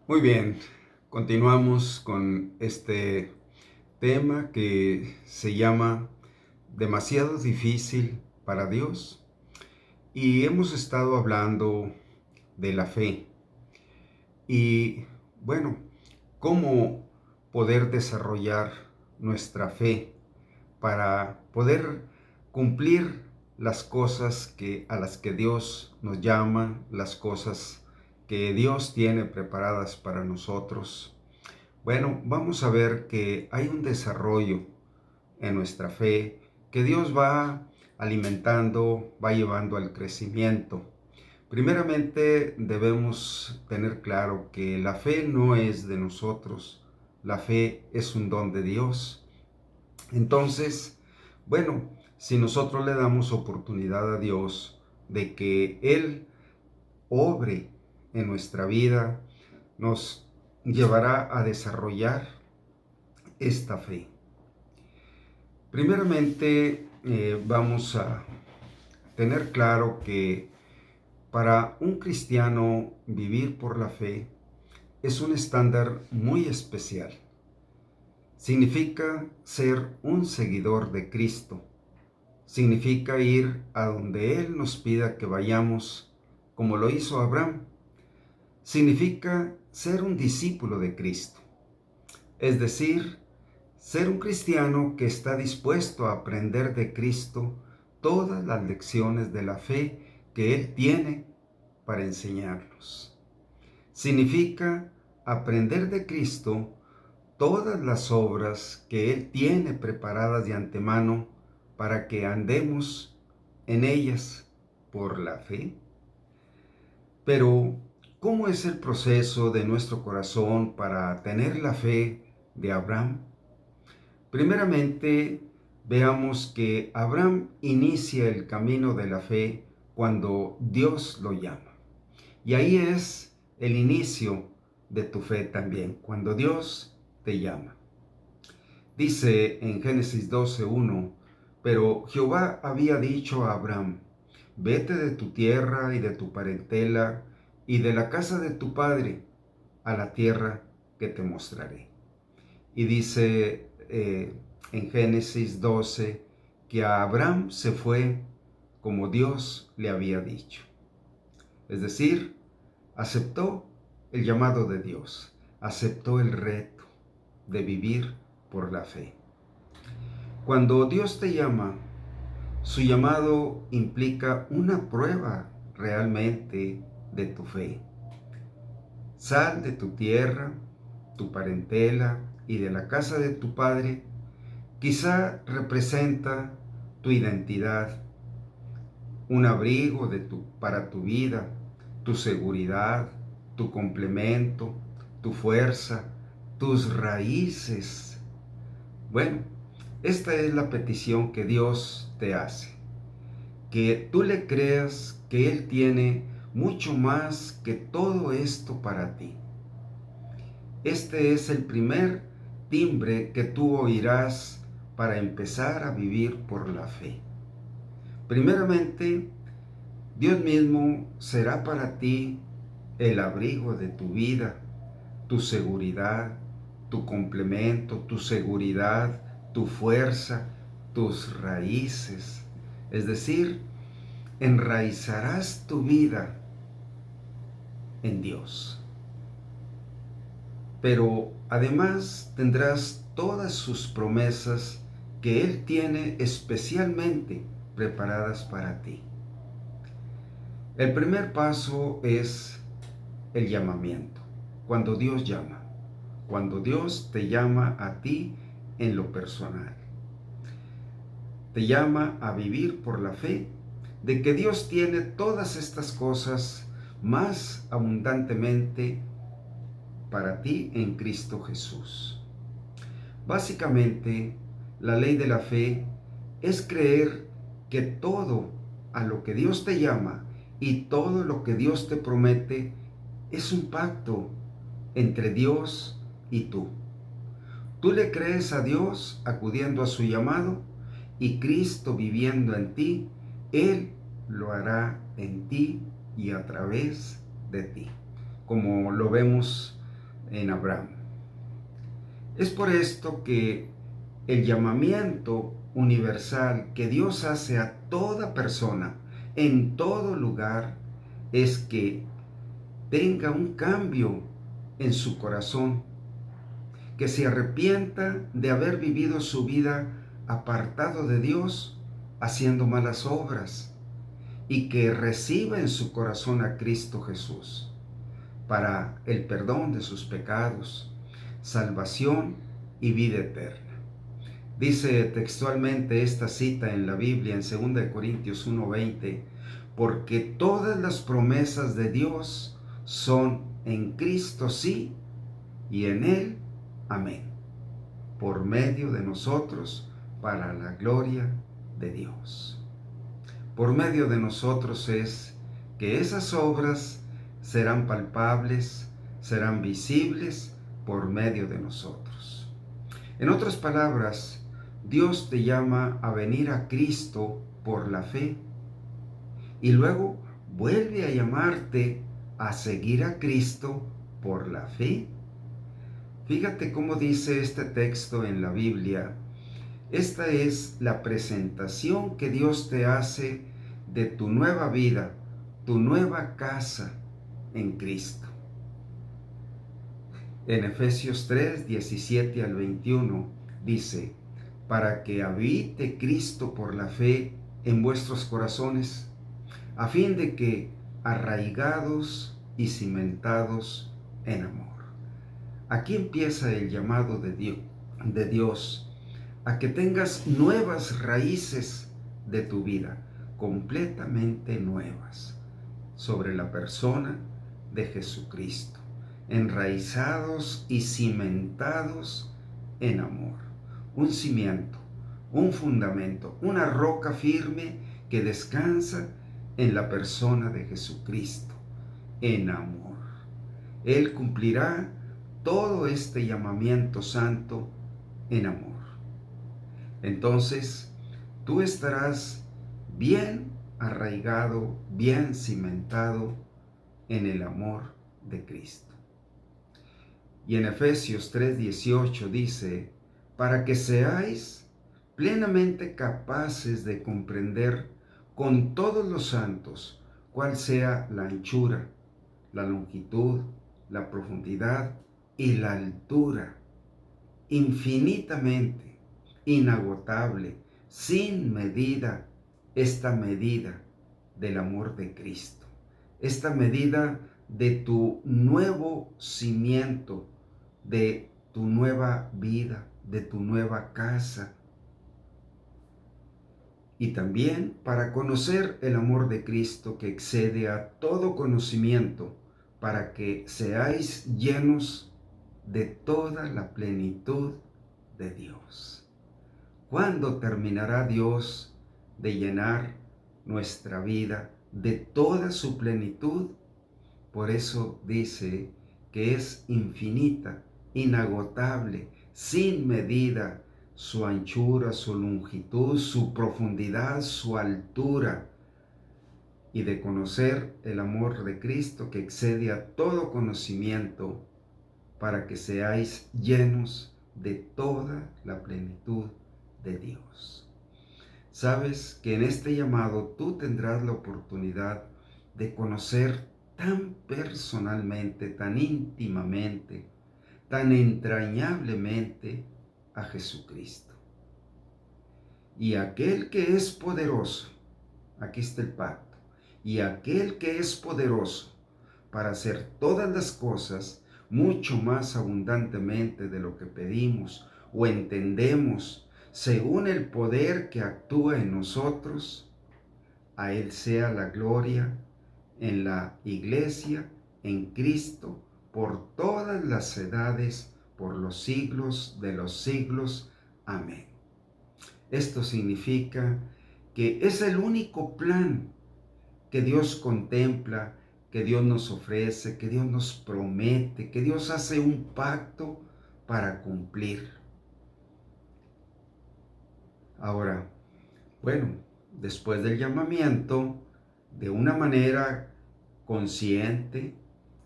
Muy bien, continuamos con este tema que se llama demasiado difícil para Dios y hemos estado hablando de la fe y bueno, cómo poder desarrollar nuestra fe para poder cumplir las cosas a las que Dios nos llama, las cosas que Dios tiene preparadas para nosotros. Bueno, vamos a ver que hay un desarrollo en nuestra fe que Dios va alimentando, va llevando al crecimiento. Primeramente debemos tener claro que la fe no es de nosotros, la fe es un don de Dios. Entonces, bueno, si nosotros le damos oportunidad a Dios de que Él obre en nuestra vida, nos llevará a desarrollar esta fe. Primeramente, vamos a tener claro que para un cristiano vivir por la fe es un estándar muy especial. Significa ser un seguidor de Cristo. Significa ir a donde Él nos pida que vayamos, como lo hizo Abraham. Significa ser un discípulo de Cristo. Es decir, ser un cristiano que está dispuesto a aprender de Cristo todas las lecciones de la fe que Él tiene para enseñarnos. Significa aprender de Cristo todas las obras que Él tiene preparadas de antemano para que andemos en ellas por la fe. Pero, ¿cómo es el proceso de nuestro corazón para tener la fe de Abraham? Primeramente, veamos que Abraham inicia el camino de la fe cuando Dios lo llama. Y ahí es el inicio de tu fe también, cuando Dios te llama. Dice en Génesis 12:1, pero Jehová había dicho a Abraham, vete de tu tierra y de tu parentela y de la casa de tu padre a la tierra que te mostraré. Y dice en Génesis 12 que a Abraham se fue como Dios le había dicho. Es decir, aceptó el llamado de Dios, aceptó el reto de vivir por la fe. Cuando Dios te llama, su llamado implica una prueba realmente de tu fe. Sal de tu tierra, tu parentela y de la casa de tu padre. Quizá representa tu identidad, un abrigo para tu vida, tu seguridad, tu complemento, tu fuerza, tus raíces. Bueno, esta es la petición que Dios te hace, que tú le creas que Él tiene mucho más que todo esto para ti. Este es el primer timbre que tú oirás para empezar a vivir por la fe. Primeramente, Dios mismo será para ti el abrigo de tu vida, tu seguridad, tu complemento, tu seguridad, tu fuerza, tus raíces. Es decir, enraizarás tu vida en Dios. Pero además tendrás todas sus promesas que Él tiene especialmente preparadas para ti. El primer paso es el llamamiento. Cuando Dios llama, cuando Dios te llama a ti en lo personal, te llama a vivir por la fe de que Dios tiene todas estas cosas más abundantemente para ti en Cristo Jesús. Básicamente, la ley de la fe es creer que todo a lo que Dios te llama y todo lo que Dios te promete es un pacto entre Dios y tú. Tú le crees a Dios acudiendo a su llamado y Cristo viviendo en ti, Él lo hará en ti y a través de ti. Como lo vemos en Abraham. Es por esto que el llamamiento universal que Dios hace a toda persona en todo lugar es que tenga un cambio en su corazón, que se arrepienta de haber vivido su vida apartado de Dios, haciendo malas obras, y que reciba en su corazón a Cristo Jesús para el perdón de sus pecados, salvación y vida eterna. Dice textualmente esta cita en la Biblia en 2 Corintios 1:20, porque todas las promesas de Dios son en Cristo sí y en Él amén, por medio de nosotros para la gloria de Dios. Por medio de nosotros es que esas obras serán palpables, serán visibles por medio de nosotros. En otras palabras, Dios te llama a venir a Cristo por la fe y luego vuelve a llamarte a seguir a Cristo por la fe. Fíjate cómo dice este texto en la Biblia. Esta es la presentación que Dios te hace de tu nueva vida, tu nueva casa en Cristo. En Efesios 3, 17 al 21 dice, para que habite Cristo por la fe en vuestros corazones, a fin de que, arraigados y cimentados en amor. Aquí empieza el llamado de Dios a que tengas nuevas raíces de tu vida, completamente nuevas, sobre la persona de Jesucristo, enraizados y cimentados en amor. Un cimiento, un fundamento, una roca firme que descansa en la persona de Jesucristo, en amor. Él cumplirá todo este llamamiento santo en amor. Entonces, tú estarás bien arraigado, bien cimentado en el amor de Cristo. Y en Efesios 3:18 dice, para que seáis plenamente capaces de comprender con todos los santos cuál sea la anchura, la longitud, la profundidad y la altura, infinitamente, inagotable, sin medida, esta medida del amor de Cristo, esta medida de tu nuevo cimiento, de tu nueva vida, de tu nueva casa. Y también para conocer el amor de Cristo que excede a todo conocimiento, para que seáis llenos de toda la plenitud de Dios. ¿Cuándo terminará Dios de llenar nuestra vida de toda su plenitud? Por eso dice que es infinita, inagotable, sin medida, su anchura, su longitud, su profundidad, su altura, y de conocer el amor de Cristo que excede a todo conocimiento, para que seáis llenos de toda la plenitud de Dios. Sabes que en este llamado tú tendrás la oportunidad de conocer tan personalmente, tan íntimamente, tan entrañablemente a Jesucristo. Y aquel que es poderoso, aquí está el pacto, y aquel que es poderoso para hacer todas las cosas mucho más abundantemente de lo que pedimos o entendemos, según el poder que actúa en nosotros, a Él sea la gloria en la Iglesia, en Cristo, por todas las edades, por los siglos de los siglos. Amén. Esto significa que es el único plan que Dios contempla, que Dios nos ofrece, que Dios nos promete, que Dios hace un pacto para cumplir. Ahora, bueno, después del llamamiento, de una manera consciente,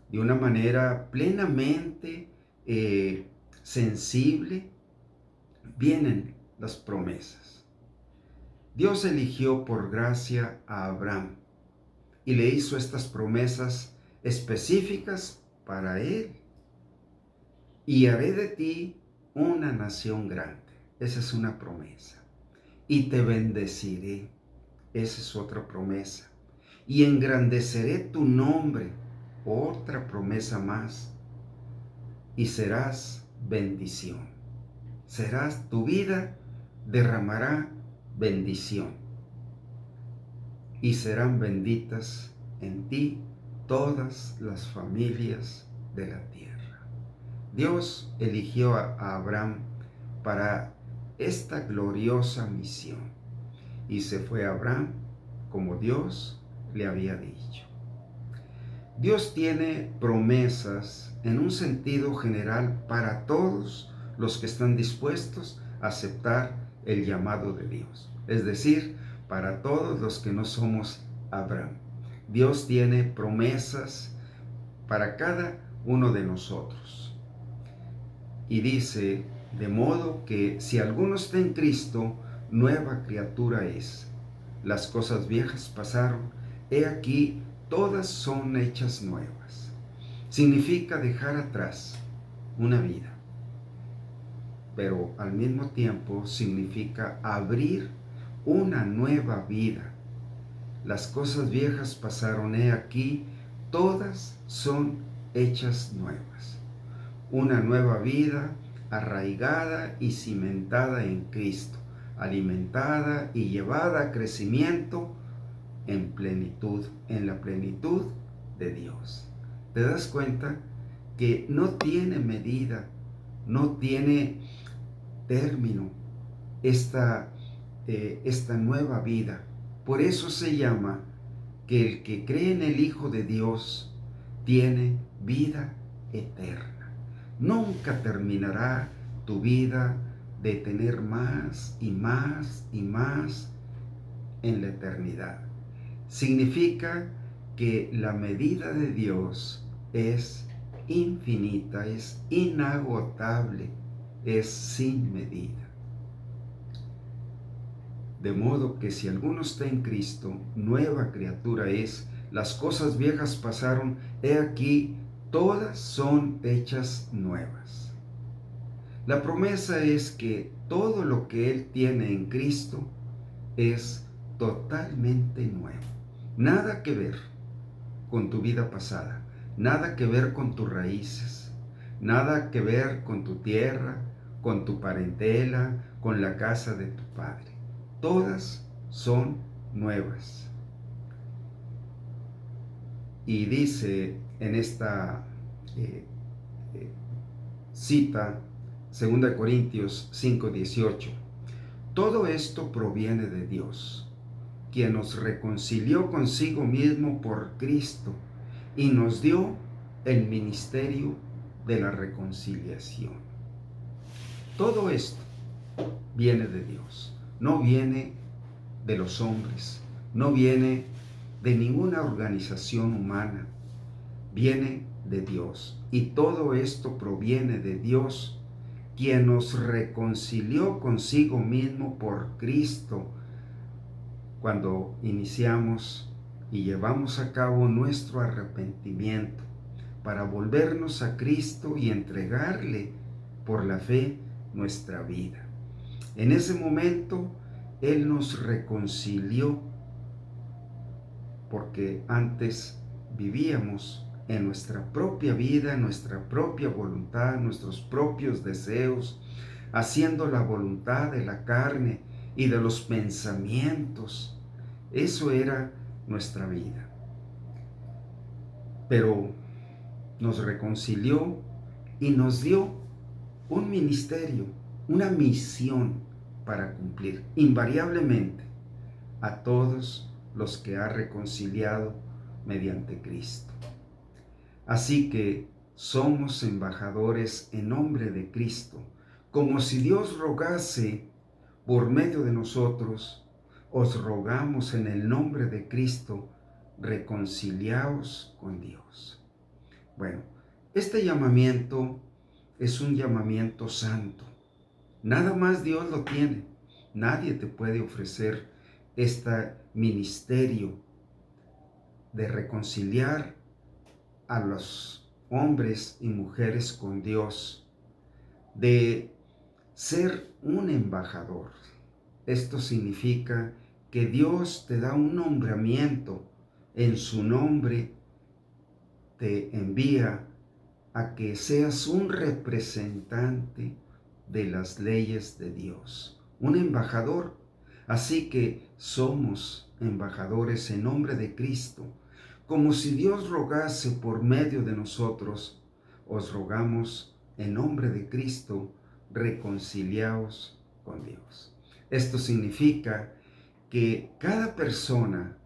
de una manera plenamente sensible, vienen las promesas. Dios eligió por gracia a Abraham y le hizo estas promesas específicas para él. Y haré de ti una nación grande. Esa es una promesa. Y te bendeciré. Esa es otra promesa. Y engrandeceré tu nombre. Otra promesa más. Y serás bendición. Tu vida derramará bendición. Y serán benditas en ti todas las familias de la tierra. Dios eligió a Abraham para esta gloriosa misión. Y se fue Abraham como Dios le había dicho. Dios tiene promesas en un sentido general para todos los que están dispuestos a aceptar el llamado de Dios. Es decir, para todos los que no somos Abraham. Dios tiene promesas para cada uno de nosotros. Y dice, de modo que si alguno está en Cristo, nueva criatura es. Las cosas viejas pasaron, he aquí, todas son hechas nuevas. Significa dejar atrás una vida, pero al mismo tiempo significa abrir una nueva vida. Las cosas viejas pasaron, he aquí, todas son hechas nuevas. Una nueva vida arraigada y cimentada en Cristo, alimentada y llevada a crecimiento en plenitud, en la plenitud de Dios. ¿Te das cuenta que no tiene medida, no tiene término esta nueva vida? Por eso se llama que el que cree en el Hijo de Dios tiene vida eterna. Nunca terminará tu vida de tener más y más y más en la eternidad. Significa que la medida de Dios es infinita, es inagotable, es sin medida. De modo que si alguno está en Cristo, nueva criatura es, las cosas viejas pasaron, he aquí, todas son hechas nuevas. La promesa es que todo lo que Él tiene en Cristo es totalmente nuevo. Nada que ver con tu vida pasada, nada que ver con tus raíces, nada que ver con tu tierra, con tu parentela, con la casa de tu padre. Todas son nuevas. Y dice en esta cita, 2 Corintios 5:18, todo esto proviene de Dios, quien nos reconcilió consigo mismo por Cristo y nos dio el ministerio de la reconciliación. Todo esto viene de Dios, no viene de los hombres, no viene de ninguna organización humana, viene de Dios. Y todo esto proviene de Dios, quien nos reconcilió consigo mismo por Cristo, cuando iniciamos y llevamos a cabo nuestro arrepentimiento para volvernos a Cristo y entregarle por la fe nuestra vida. En ese momento, Él nos reconcilió porque antes vivíamos en nuestra propia vida, en nuestra propia voluntad, nuestros propios deseos, haciendo la voluntad de la carne y de los pensamientos. Eso era nuestra vida. Pero nos reconcilió y nos dio un ministerio, una misión para cumplir invariablemente a todos los que ha reconciliado mediante Cristo. Así que somos embajadores en nombre de Cristo, como si Dios rogase por medio de nosotros. Os rogamos en el nombre de Cristo, reconciliaos con Dios. Bueno, este llamamiento es un llamamiento santo. Nada más Dios lo tiene. Nadie te puede ofrecer este ministerio de reconciliar a los hombres y mujeres con Dios, de ser un embajador. Esto significa que Dios te da un nombramiento, en su nombre te envía a que seas un representante de las leyes de Dios, un embajador. Así que somos embajadores en nombre de Cristo, como si Dios rogase por medio de nosotros. Os rogamos en nombre de Cristo, reconciliaos con Dios. Esto significa que cada persona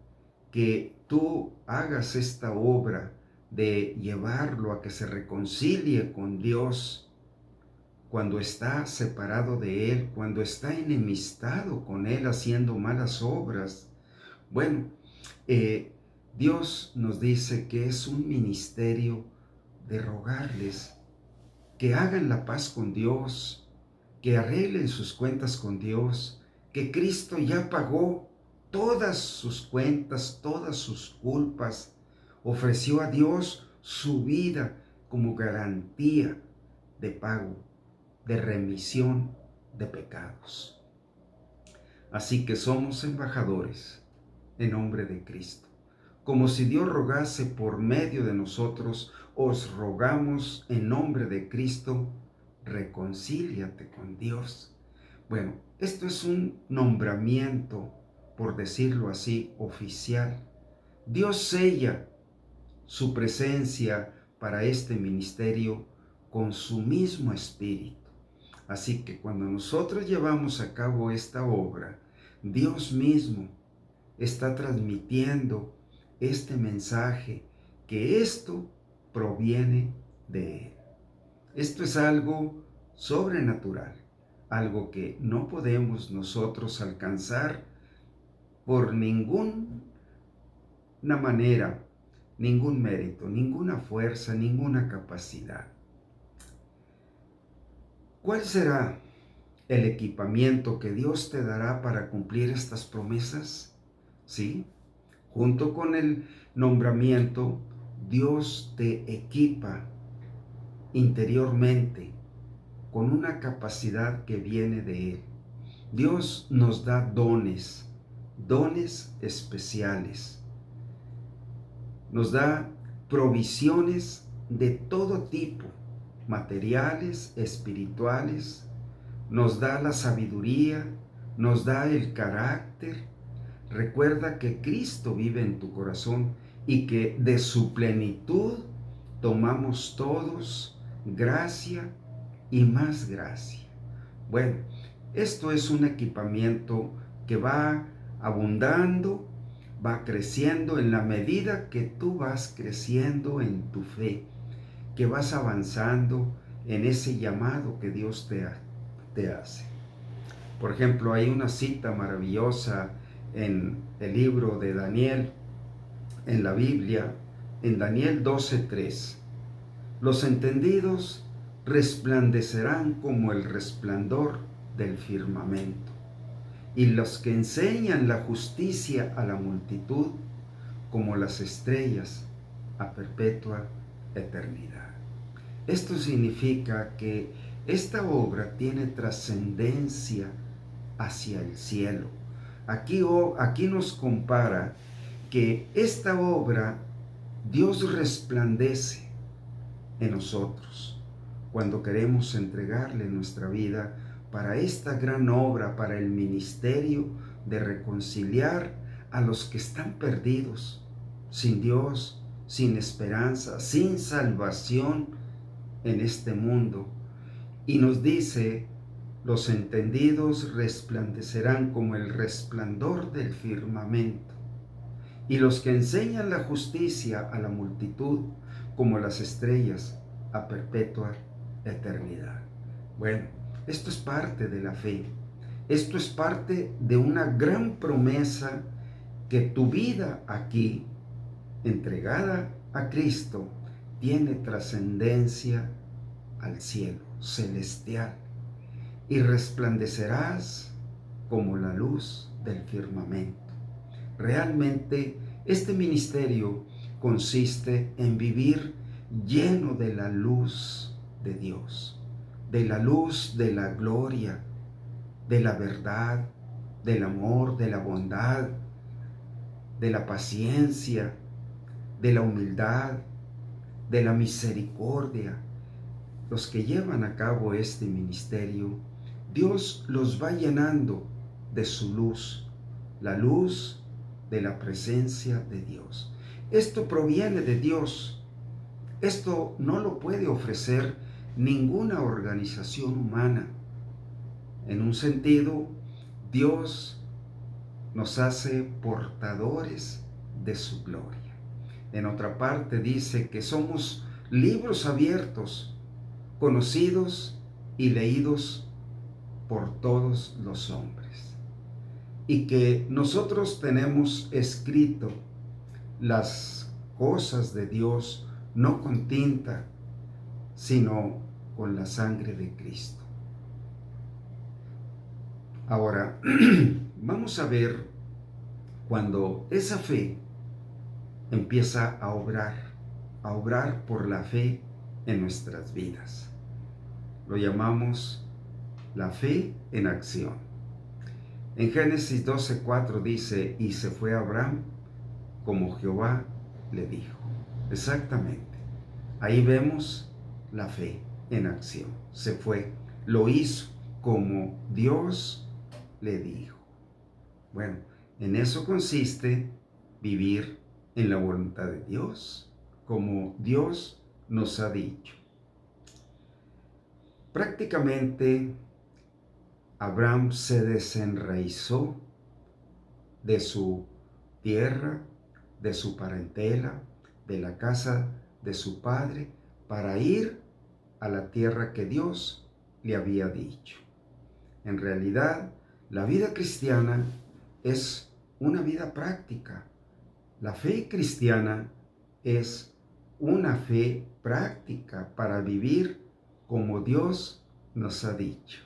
que tú hagas esta obra de llevarlo a que se reconcilie con Dios, cuando está separado de Él, cuando está enemistado con Él haciendo malas obras, bueno, Dios nos dice que es un ministerio de rogarles que hagan la paz con Dios, que arreglen sus cuentas con Dios, que Cristo ya pagó todas sus cuentas, todas sus culpas, ofreció a Dios su vida como garantía de pago, de remisión de pecados. Así que somos embajadores en nombre de Cristo. Como si Dios rogase por medio de nosotros, os rogamos en nombre de Cristo, reconcíliate con Dios. Bueno, esto es un nombramiento, por decirlo así, oficial. Dios sella su presencia para este ministerio con su mismo espíritu. Así que cuando nosotros llevamos a cabo esta obra, Dios mismo está transmitiendo este mensaje, que esto proviene de Él. Esto es algo sobrenatural, algo que no podemos nosotros alcanzar por ninguna manera, ningún mérito, ninguna fuerza, ninguna capacidad. ¿Cuál será el equipamiento que Dios te dará para cumplir estas promesas? ¿Sí? Junto con el nombramiento, Dios te equipa interiormente con una capacidad que viene de Él. Dios nos da dones, dones especiales. Nos da provisiones de todo tipo, materiales, espirituales. Nos da la sabiduría, nos da el carácter. Recuerda que Cristo vive en tu corazón y que de su plenitud tomamos todos gracia y más gracia. Bueno, esto es un equipamiento que va abundando, va creciendo en la medida que tú vas creciendo en tu fe, que vas avanzando en ese llamado que Dios te hace. Por ejemplo, hay una cita maravillosa en el libro de Daniel, en la Biblia, en Daniel 12:3. Los entendidos resplandecerán como el resplandor del firmamento, y los que enseñan la justicia a la multitud como las estrellas a perpetua eternidad. Esto significa que esta obra tiene trascendencia hacia el cielo. Aquí nos compara que esta obra Dios resplandece en nosotros cuando queremos entregarle nuestra vida para esta gran obra, para el ministerio de reconciliar a los que están perdidos, sin Dios, sin esperanza, sin salvación en este mundo. Y nos dice, los entendidos resplandecerán como el resplandor del firmamento, y los que enseñan la justicia a la multitud como las estrellas a perpetua eternidad. Bueno, esto es parte de la fe. Esto es parte de una gran promesa que tu vida aquí, entregada a Cristo, tiene trascendencia al cielo. celestial y resplandecerás como la luz del firmamento. Realmente este ministerio consiste en vivir lleno de la luz de Dios, de la luz de la gloria, de la verdad, del amor, de la bondad, de la paciencia, de la humildad, de la misericordia. Los que llevan a cabo este ministerio, Dios los va llenando de su luz, la luz de la presencia de Dios. Esto proviene de Dios. Esto no lo puede ofrecer ninguna organización humana. En un sentido, Dios nos hace portadores de su gloria. En otra parte dice que somos libros abiertos, conocidos y leídos por todos los hombres. Y que nosotros tenemos escrito las cosas de Dios no con tinta, sino con la sangre de Cristo. Ahora, vamos a ver cuando esa fe empieza a obrar por la fe en nuestras vidas. Lo llamamos la fe en acción. En Génesis 12:4 dice, y se fue Abraham como Jehová le dijo. Exactamente. Ahí vemos la fe en acción. Se fue, lo hizo como Dios le dijo. Bueno, en eso consiste vivir en la voluntad de Dios, como Dios nos ha dicho. Prácticamente, Abraham se desenraizó de su tierra, de su parentela, de la casa de su padre, para ir a la tierra que Dios le había dicho. En realidad, la vida cristiana es una vida práctica. La fe cristiana es una fe práctica para vivir como Dios nos ha dicho.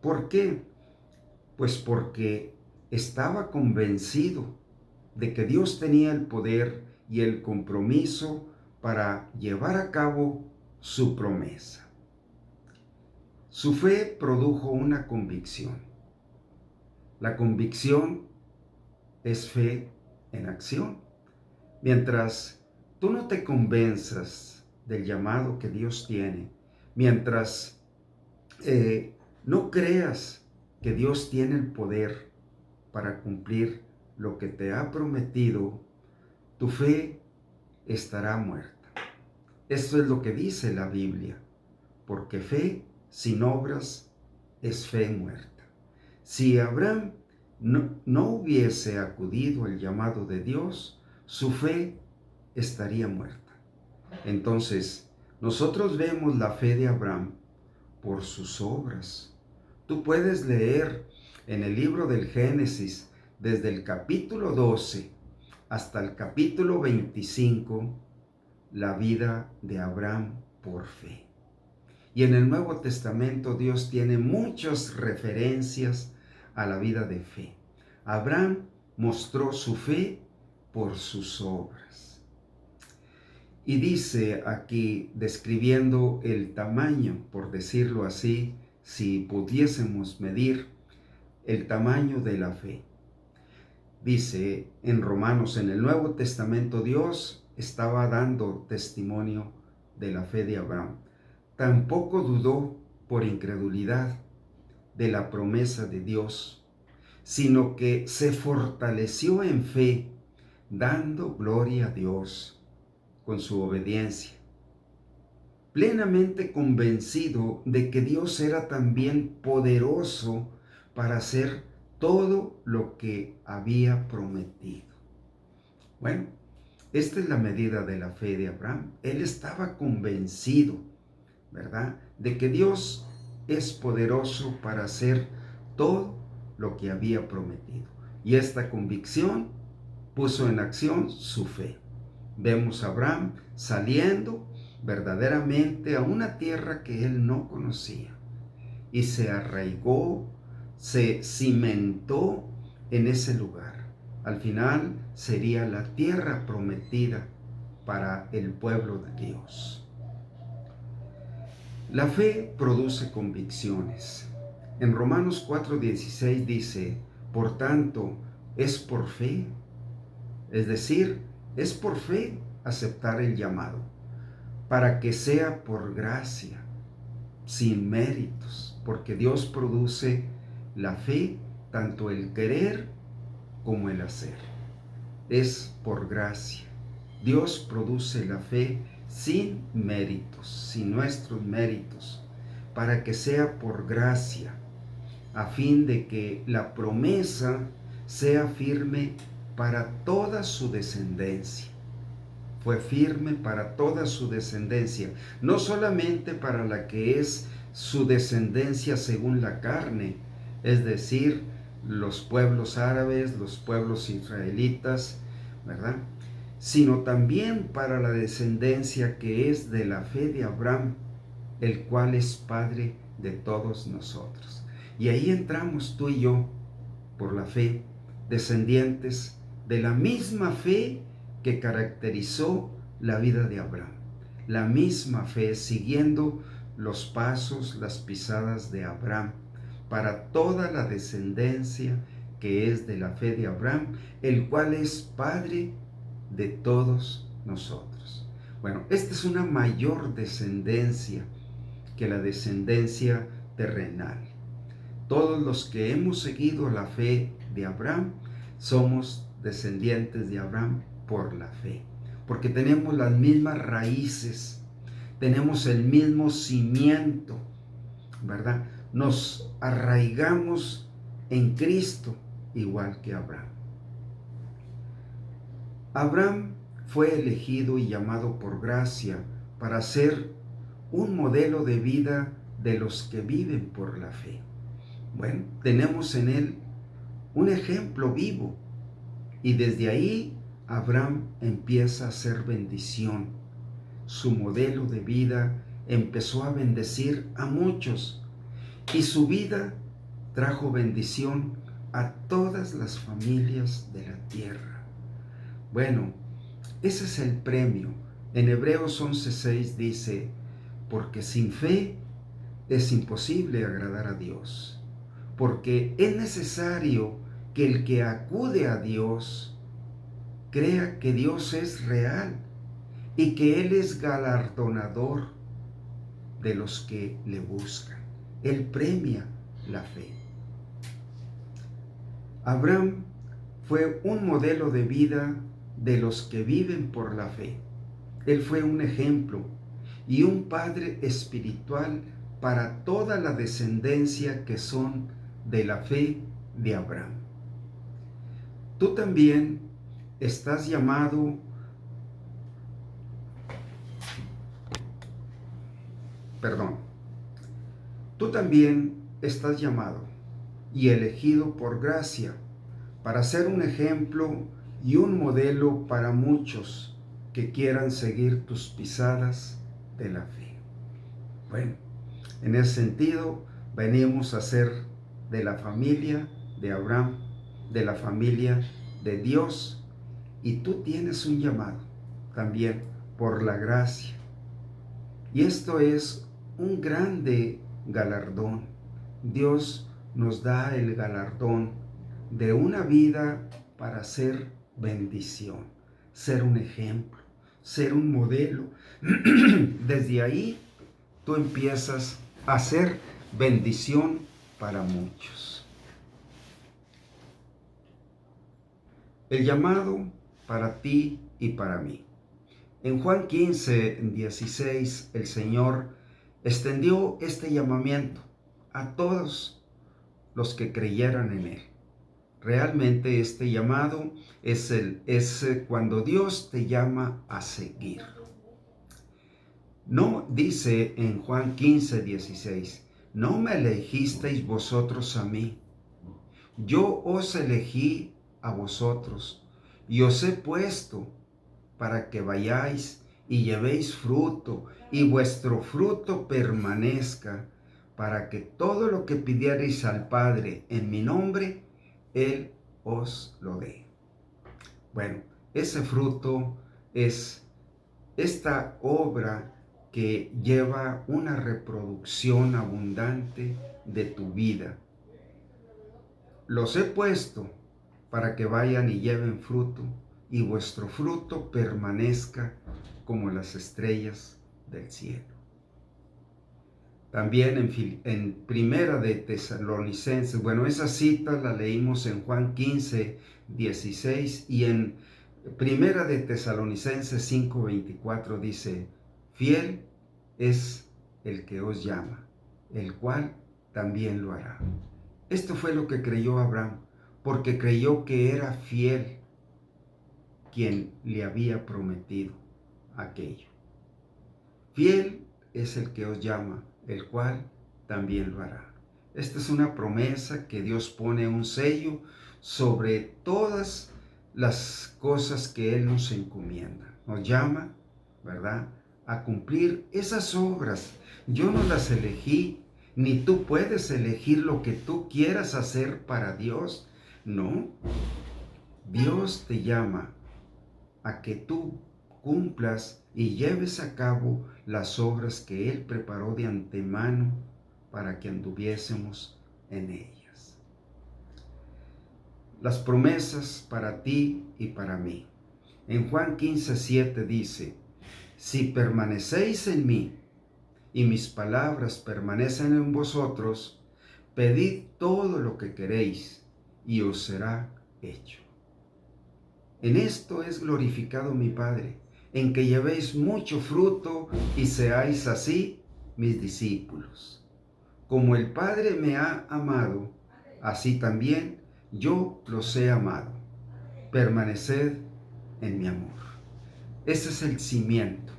¿Por qué? Pues porque estaba convencido de que Dios tenía el poder y el compromiso para llevar a cabo su promesa. Su fe produjo una convicción. La convicción es fe en acción. Mientras tú no te convenzas del llamado que Dios tiene, mientras no creas que Dios tiene el poder para cumplir lo que te ha prometido, tu fe estará muerta. Esto es lo que dice la Biblia, porque fe sin obras es fe muerta. Si Abraham no hubiese acudido al llamado de Dios, su fe estaría muerta. Entonces, nosotros vemos la fe de Abraham por sus obras. Tú puedes leer en el libro del Génesis, desde el capítulo 12 hasta el capítulo 25, la vida de Abraham por fe. Y en el Nuevo Testamento Dios tiene muchas referencias a la vida de fe. Abraham mostró su fe por sus obras. Y dice aquí, describiendo el tamaño, por decirlo así, si pudiésemos medir el tamaño de la fe. Dice en Romanos, en el Nuevo Testamento, Dios estaba dando testimonio de la fe de Abraham. Tampoco dudó por incredulidad de la promesa de Dios, sino que se fortaleció en fe, dando gloria a Dios con su obediencia, plenamente convencido de que Dios era también poderoso para hacer todo lo que había prometido. Bueno, esta es la medida de la fe de Abraham. Él estaba convencido, ¿verdad?, de que Dios es poderoso para hacer todo lo que había prometido. Y esta convicción puso en acción su fe. Vemos a Abraham saliendo verdaderamente a una tierra que él no conocía y se arraigó, se cimentó en ese lugar. Al final sería la tierra prometida para el pueblo de Dios. La fe produce convicciones. En Romanos 4:16 dice, por tanto, es por fe, es decir, es por fe aceptar el llamado, para que sea por gracia, sin méritos, porque Dios produce la fe, tanto el querer como el hacer. Es por gracia. Dios produce la fe sin méritos, sin nuestros méritos, para que sea por gracia, a fin de que la promesa sea firme para toda su descendencia. Fue firme para toda su descendencia, no solamente para la que es su descendencia según la carne, es decir, los pueblos árabes, los pueblos israelitas, ¿verdad? Sino también para la descendencia que es de la fe de Abraham, el cual es Padre de todos nosotros. Y ahí entramos tú y yo, por la fe, descendientes de la misma fe que caracterizó la vida de Abraham. La misma fe, siguiendo los pasos, las pisadas de Abraham, para toda la descendencia que es de la fe de Abraham, el cual es Padre de todos nosotros. Bueno, esta es una mayor descendencia que la descendencia terrenal. Todos los que hemos seguido la fe de Abraham somos descendientes de Abraham por la fe, porque tenemos las mismas raíces, tenemos el mismo cimiento, ¿verdad? Nos arraigamos en Cristo igual que Abraham. Abraham fue elegido y llamado por gracia para ser un modelo de vida de los que viven por la fe. Bueno, tenemos en él un ejemplo vivo y desde ahí Abraham empieza a ser bendición. Su modelo de vida empezó a bendecir a muchos y su vida trajo bendición a todas las familias de la tierra. Bueno, ese es el premio. En Hebreos 11:6 dice, porque sin fe es imposible agradar a Dios. Porque es necesario que el que acude a Dios crea que Dios es real y que Él es galardonador de los que le buscan. Él premia la fe. Abraham fue un modelo de vida de los que viven por la fe. Él fue un ejemplo y un padre espiritual para toda la descendencia que son de la fe de Abraham. Tú también estás llamado, tú también estás llamado y elegido por gracia para ser un ejemplo y un modelo para muchos que quieran seguir tus pisadas de la fe. Bueno, en ese sentido, venimos a ser de la familia de Abraham, de la familia de Dios, y tú tienes un llamado también por la gracia. Y esto es un grande galardón. Dios nos da el galardón de una vida para ser bendición, ser un ejemplo, ser un modelo. Desde ahí tú empiezas a ser bendición para muchos. El llamado para ti y para mí. En Juan 15:16, el Señor extendió este llamamiento a todos los que creyeran en Él. Realmente este llamado es cuando Dios te llama a seguirlo. No dice en Juan 15:16, no me elegisteis vosotros a mí, yo os elegí a vosotros y os he puesto para que vayáis y llevéis fruto, y vuestro fruto permanezca, para que todo lo que pidiereis al Padre en mi nombre, Él os lo dé. Bueno, ese fruto es esta obra que lleva una reproducción abundante de tu vida. Los he puesto para que vayan y lleven fruto, y vuestro fruto permanezca como las estrellas del cielo. También en Primera de Tesalonicenses, bueno, esa cita la leímos en Juan 15, 16, y en Primera de Tesalonicenses 5, 24 dice: fiel es el que os llama, el cual también lo hará. Esto fue lo que creyó Abraham, porque creyó que era fiel quien le había prometido aquello. Fiel es el que os llama, el cual también lo hará. Esta es una promesa que Dios pone un sello sobre todas las cosas que Él nos encomienda. Nos llama, ¿verdad?, a cumplir esas obras. Yo no las elegí, ni tú puedes elegir lo que tú quieras hacer para Dios. No, Dios te llama a que tú cumplas y lleves a cabo las obras que Él preparó de antemano para que anduviésemos en ellas. Las promesas para ti y para mí. En Juan 15:7 dice: si permanecéis en mí y mis palabras permanecen en vosotros, pedid todo lo que queréis y os será hecho. En esto es glorificado mi Padre, en que llevéis mucho fruto y seáis así mis discípulos. Como el Padre me ha amado, así también yo los he amado. Permaneced en mi amor. Ese es el cimiento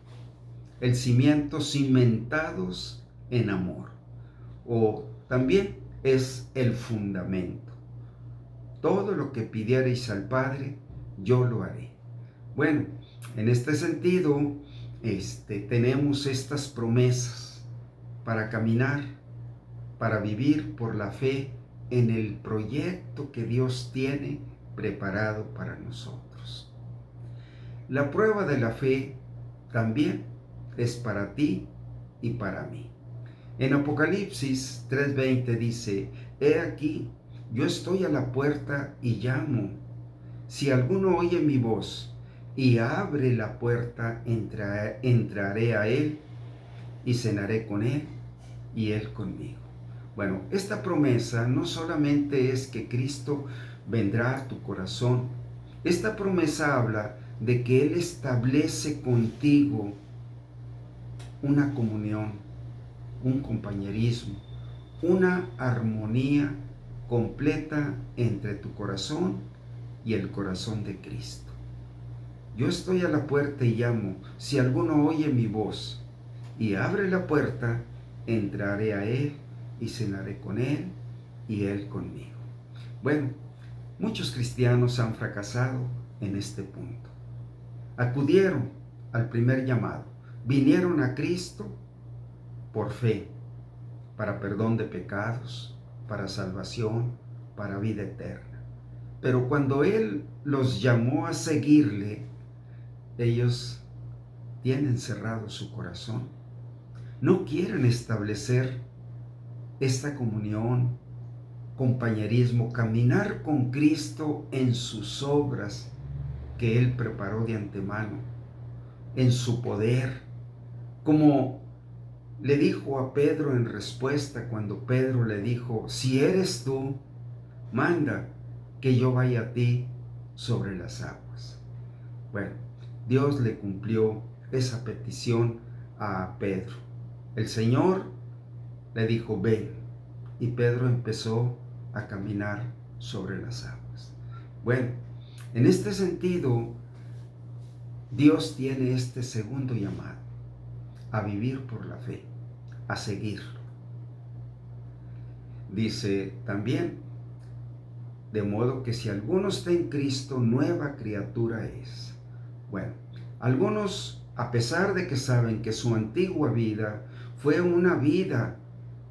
cimentados en amor. O también es el fundamento. Todo lo que pidiereis al Padre, yo lo haré. Bueno, en este sentido, tenemos estas promesas para caminar, para vivir por la fe en el proyecto que Dios tiene preparado para nosotros. La prueba de la fe también es para ti y para mí. En Apocalipsis 3:20 dice: he aquí, yo estoy a la puerta y llamo. Si alguno oye mi voz y abre la puerta, entraré a él y cenaré con él y él conmigo. Bueno, esta promesa no solamente es que Cristo vendrá a tu corazón. Esta promesa habla de que Él establece contigo una comunión, un compañerismo, una armonía completa entre tu corazón y el corazón de Cristo. Yo estoy a la puerta y llamo. Si alguno oye mi voz y abre la puerta, entraré a él y cenaré con él y él conmigo. Bueno, muchos cristianos han fracasado en este punto. Acudieron al primer llamado, vinieron a Cristo por fe, para perdón de pecados, para salvación, para vida eterna. Pero cuando Él los llamó a seguirle, ellos tienen cerrado su corazón. No quieren establecer esta comunión, compañerismo, caminar con Cristo en sus obras que Él preparó de antemano, en su poder, como le dijo a Pedro en respuesta cuando Pedro le dijo: si eres tú, manda que yo vaya a ti sobre las aguas. Bueno, Dios le cumplió esa petición a Pedro. El Señor le dijo: ven, y Pedro empezó a caminar sobre las aguas. Bueno, en este sentido, Dios tiene este segundo llamado, a vivir por la fe, a seguirlo. Dice también: de modo que si alguno está en Cristo, nueva criatura es. Bueno, algunos a pesar de que saben que su antigua vida fue una vida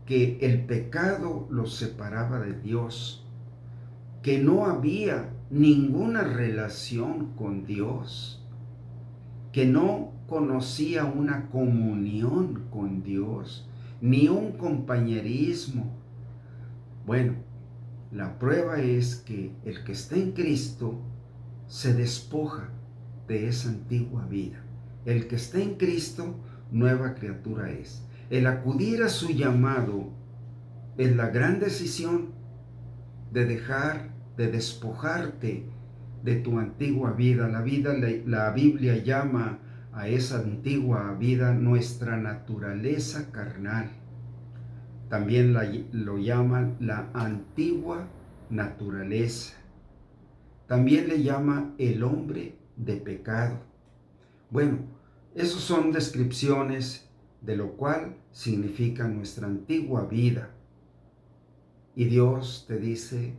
que el pecado los separaba de Dios, que no había ninguna relación con Dios, que no conocía una comunión con Dios, ni un compañerismo. Bueno, la prueba es que el que está en Cristo se despoja de esa antigua vida. El que está en Cristo, nueva criatura es. El acudir a su llamado es la gran decisión de dejar, de despojarte de tu antigua vida. La Biblia llama a esa antigua vida nuestra naturaleza carnal. También lo llaman la antigua naturaleza. También le llama el hombre de pecado. Bueno, esas son descripciones de lo cual significa nuestra antigua vida. Y Dios te dice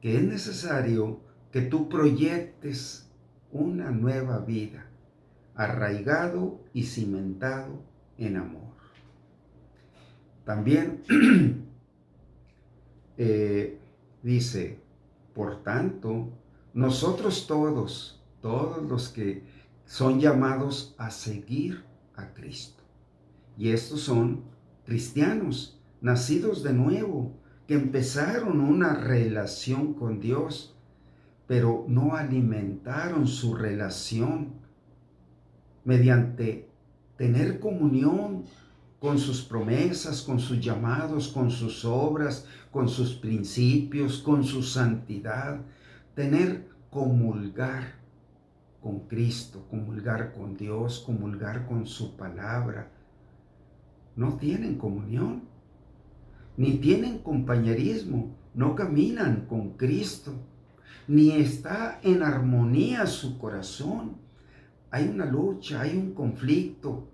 que es necesario que tú proyectes una nueva vida, arraigado y cimentado en amor. También dice, por tanto, nosotros todos los que son llamados a seguir a Cristo. Y estos son cristianos, nacidos de nuevo, que empezaron una relación con Dios, pero no alimentaron su relación mediante tener comunión con sus promesas, con sus llamados, con sus obras, con sus principios, con su santidad. Comulgar con Cristo, comulgar con Dios, comulgar con su palabra. No tienen comunión, ni tienen compañerismo, no caminan con Cristo, ni está en armonía su corazón. Hay una lucha, hay un conflicto,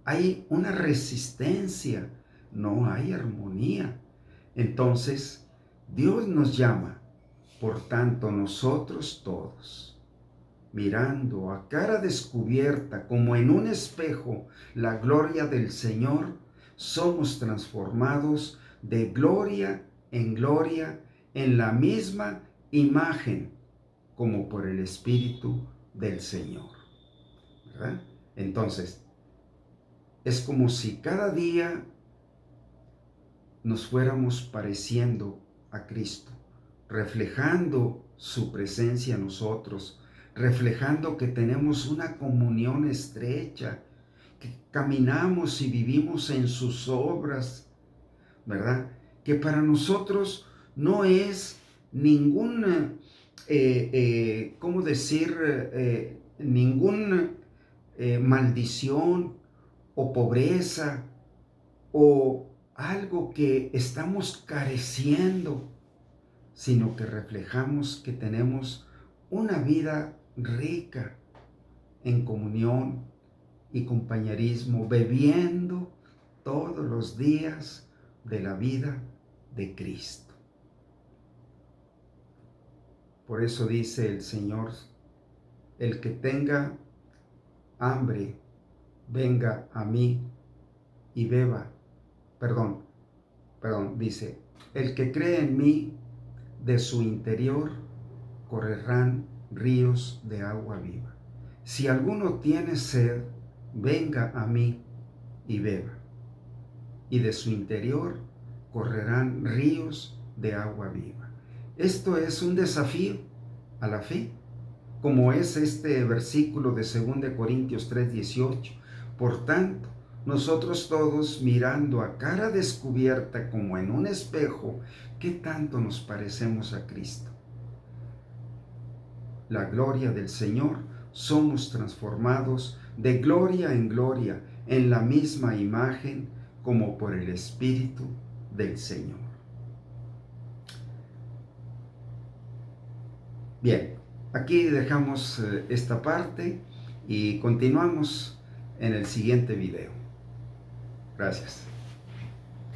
hay una resistencia, no hay armonía. Entonces, Dios nos llama, por tanto, nosotros todos, mirando a cara descubierta como en un espejo la gloria del Señor, somos transformados de gloria en la misma imagen como por el Espíritu del Señor. ¿Verdad? Entonces, es como si cada día nos fuéramos pareciendo a Cristo, reflejando su presencia en nosotros, reflejando que tenemos una comunión estrecha, que caminamos y vivimos en sus obras, ¿verdad? Que para nosotros no es ninguna, ¿cómo decir? Ninguna maldición o pobreza o algo que estamos careciendo, sino que reflejamos que tenemos una vida rica en comunión y compañerismo, bebiendo todos los días de la vida de Cristo. Por eso dice el Señor, el que tenga hambre, venga a mí y beba. Dice, el que cree en mí, de su interior correrán ríos de agua viva. Si alguno tiene sed, venga a mí y beba. Y de su interior correrán ríos de agua viva. Esto es un desafío a la fe, como es este versículo de 2 Corintios 3:18. Por tanto, nosotros todos, mirando a cara descubierta como en un espejo, ¿qué tanto nos parecemos a Cristo? La gloria del Señor, somos transformados de gloria en gloria en la misma imagen como por el Espíritu del Señor. Bien, aquí dejamos esta parte y continuamos en el siguiente video. Gracias.